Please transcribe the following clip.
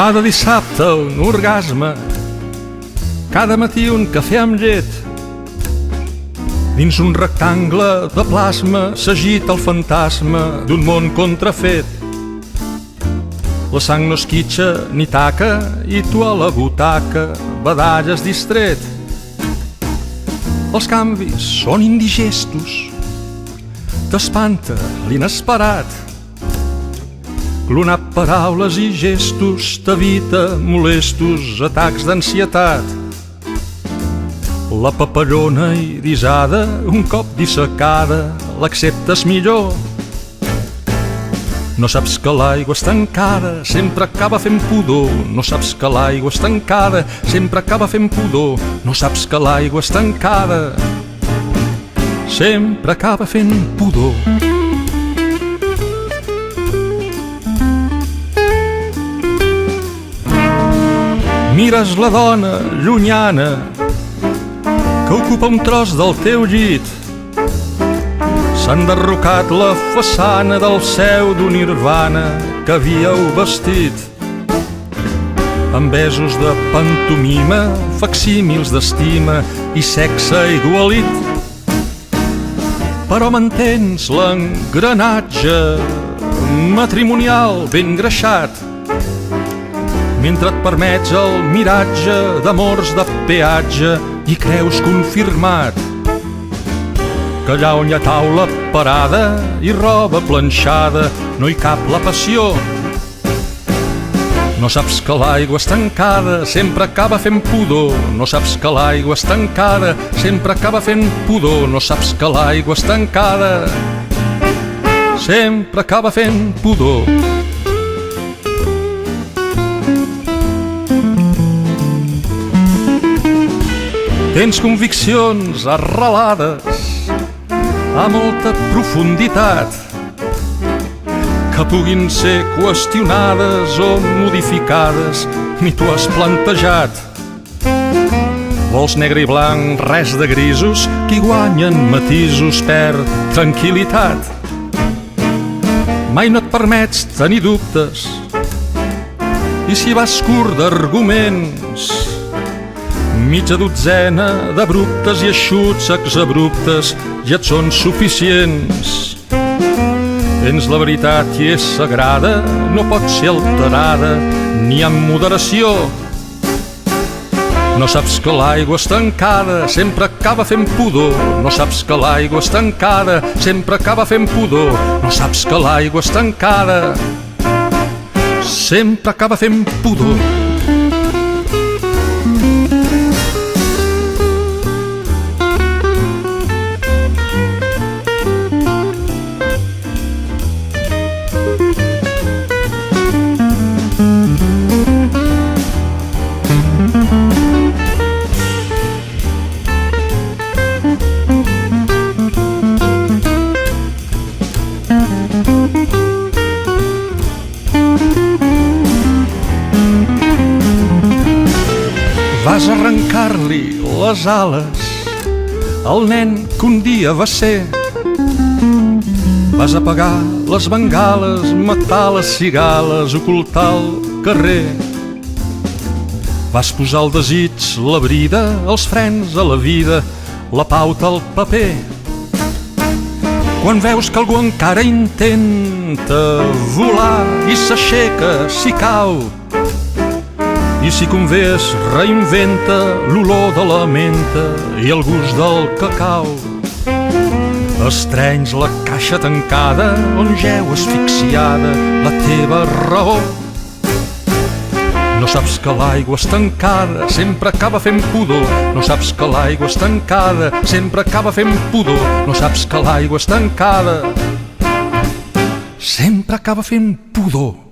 Cada dissabte un orgasme, cada matí un cafè amb llet. Dins un rectangle de plasma s'agita el fantasma d'un món contrafet. La sang no esquitxa ni taca i tu a la butaca badalles distret. Els canvis són indigestos, t'espanta l'inesperat. Clonar paraules i gestos t'evita molestos atacs d'ansietat. La papallona irisada, un cop dissecada, l'acceptes millor. No saps que l'aigua estancada sempre acaba fent pudor. No saps que l'aigua estancada sempre acaba fent pudor. No saps que l'aigua estancada sempre acaba fent pudor. Mires la dona llunyana que ocupa un tros del teu llit. S'ha enderrocat la façana del pseudo nirvana que havíeu vestit. Amb besos de pantomima, facsímils d'estima i sexe igualit. Però mantens l'engranatge matrimonial ben greixat, mentre et permets el miratge d'amors de peatge i creus confirmat que allà on hi ha taula parada i roba planxada no hi cap la passió. No saps que l'aigua estancada sempre acaba fent pudor. No saps que l'aigua estancada sempre acaba fent pudor. No saps que l'aigua estancada sempre acaba fent pudor. Tens conviccions arrelades a molta profunditat que puguin ser qüestionades o modificades, ni tu has plantejat. Vols negre i blanc, res de grisos, qui guanyen matisos perd tranquil·litat. Mai no et permets tenir dubtes i si vas curt d'arguments, mitja dotzena d'abruptes i eixuts exabruptes ja et són suficients. Tens la veritat i és sagrada, no pot ser alterada ni amb moderació. No saps que l'aigua estancada sempre acaba fent pudor. No saps que l'aigua estancada sempre acaba fent pudor. No saps que l'aigua estancada sempre acaba fent pudor. Vas arrencar-li les ales al nen que un dia va ser. Vas apagar les bengales, matar les cigales, ocultar el carrer. Vas posar el desig, la brida, els frens a la vida, la pauta al paper. Quan veus que algú encara intenta volar i s'aixeca si cau, i si convé es reinventa l'olor de la menta i el gust del cacau. Estrenys la caixa tancada on jeu asfixiada la teva raó. No saps que l'aigua estancada sempre acaba fent pudor. No saps que l'aigua estancada sempre acaba fent pudor. No saps que l'aigua estancada sempre acaba fent pudor.